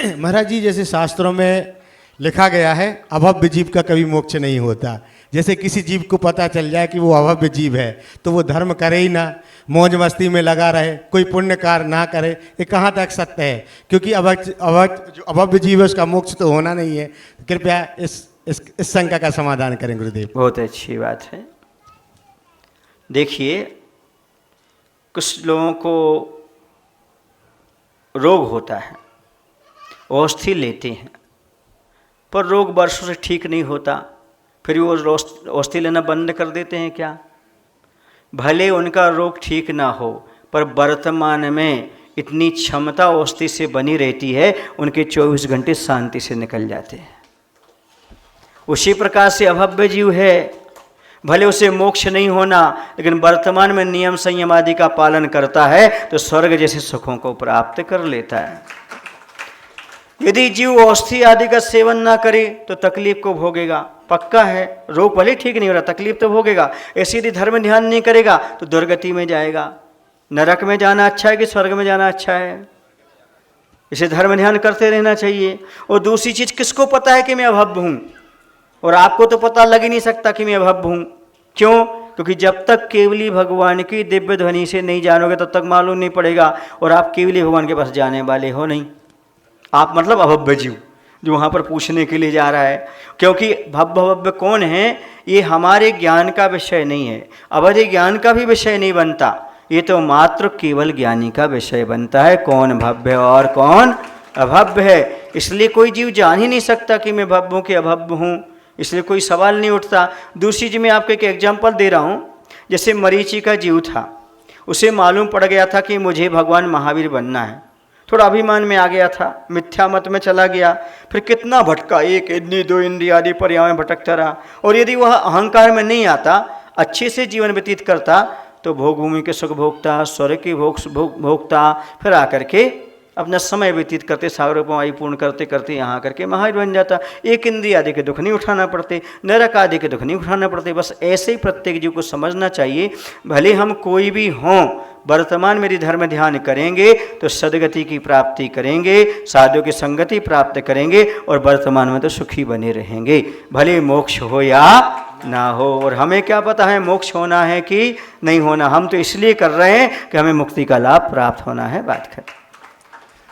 महाराज जी, जैसे शास्त्रों में लिखा गया है अभव्य जीव का कभी मोक्ष नहीं होता। जैसे किसी जीव को पता चल जाए कि वो अभव्य जीव है तो वो धर्म करे ही ना, मौज मस्ती में लगा रहे, कोई पुण्य कार्य ना करे, ये कहाँ तक सत्य है? क्योंकि जो अभव्य जीव है उसका मोक्ष तो होना नहीं है। कृपया इस शंका का समाधान करें गुरुदेव। बहुत अच्छी बात है। देखिए, कुछ लोगों को रोग होता है, औषधि लेते हैं, पर रोग वर्षों से ठीक नहीं होता, फिर वो औषधि लेना बंद कर देते हैं क्या? भले उनका रोग ठीक ना हो, पर वर्तमान में इतनी क्षमता औषधि से बनी रहती है, उनके 24 घंटे शांति से निकल जाते हैं। उसी प्रकार से अभव्य जीव है, भले उसे मोक्ष नहीं होना, लेकिन वर्तमान में नियम संयम आदि का पालन करता है तो स्वर्ग जैसे सुखों को प्राप्त कर लेता है। यदि जीव औषधि आदि का सेवन ना करे तो तकलीफ को भोगेगा, पक्का है। रोग भले ठीक नहीं हो रहा, तकलीफ तो भोगेगा। ऐसे यदि धर्म ध्यान नहीं करेगा तो दुर्गति में जाएगा। नरक में जाना अच्छा है कि स्वर्ग में जाना अच्छा है? इसे धर्म ध्यान करते रहना चाहिए। और दूसरी चीज, किसको पता है कि मैं अभव्य हूं? और आपको तो पता लग ही नहीं सकता कि मैं अभव्य हूं। क्यों? क्योंकि जब तक केवली भगवान की दिव्य ध्वनि से नहीं जानोगे तब तक मालूम नहीं पड़ेगा, और आप केवली भगवान के पास जाने वाले हो नहीं। आप मतलब अभव्य जीव जो वहाँ पर पूछने के लिए जा रहा है। क्योंकि भव्य कौन है ये हमारे ज्ञान का विषय नहीं है, अवधि ज्ञान का भी विषय नहीं बनता, ये तो मात्र केवल ज्ञानी का विषय बनता है, कौन भव्य और कौन अभव्य है। इसलिए कोई जीव जान ही नहीं सकता कि मैं भव्य हूँ कि अभव्य हूँ, इसलिए कोई सवाल नहीं उठता। दूसरी चीज मैं आपको एक एग्जाम्पल दे रहा हूँ। जैसे मरीचि का जीव था, उसे मालूम पड़ गया था कि मुझे भगवान महावीर बनना है, थोड़ा अभिमान में आ गया था, मिथ्या मत में चला गया, फिर कितना भटका, एक इंद्रिय दो इंद्रिय आदि पर्याय में भटकता रहा। और यदि वह अहंकार में नहीं आता, अच्छे से जीवन व्यतीत करता, तो भोग भूमि के सुख भोगता, स्वर्ग की भोगता, फिर आकर के अपना समय व्यतीत करते, सागरोपमाई पूर्ण करते करते यहाँ आकर के महावीर बन जाता। एक इंद्रिय आदि के दुख नहीं उठाना पड़ते, नरक आदि के दुख नहीं उठाना पड़ते। बस ऐसे ही प्रत्येक जीव को समझना चाहिए, भले हम कोई भी हों, वर्तमान में यदि धर्म ध्यान करेंगे तो सदगति की प्राप्ति करेंगे, साधु की संगति प्राप्त करेंगे, और वर्तमान में तो सुखी बने रहेंगे, भले मोक्ष हो या ना हो। और हमें क्या पता है मोक्ष होना है कि नहीं होना? हम तो इसलिए कर रहे हैं कि हमें मुक्ति का लाभ प्राप्त होना है। बात खत्म।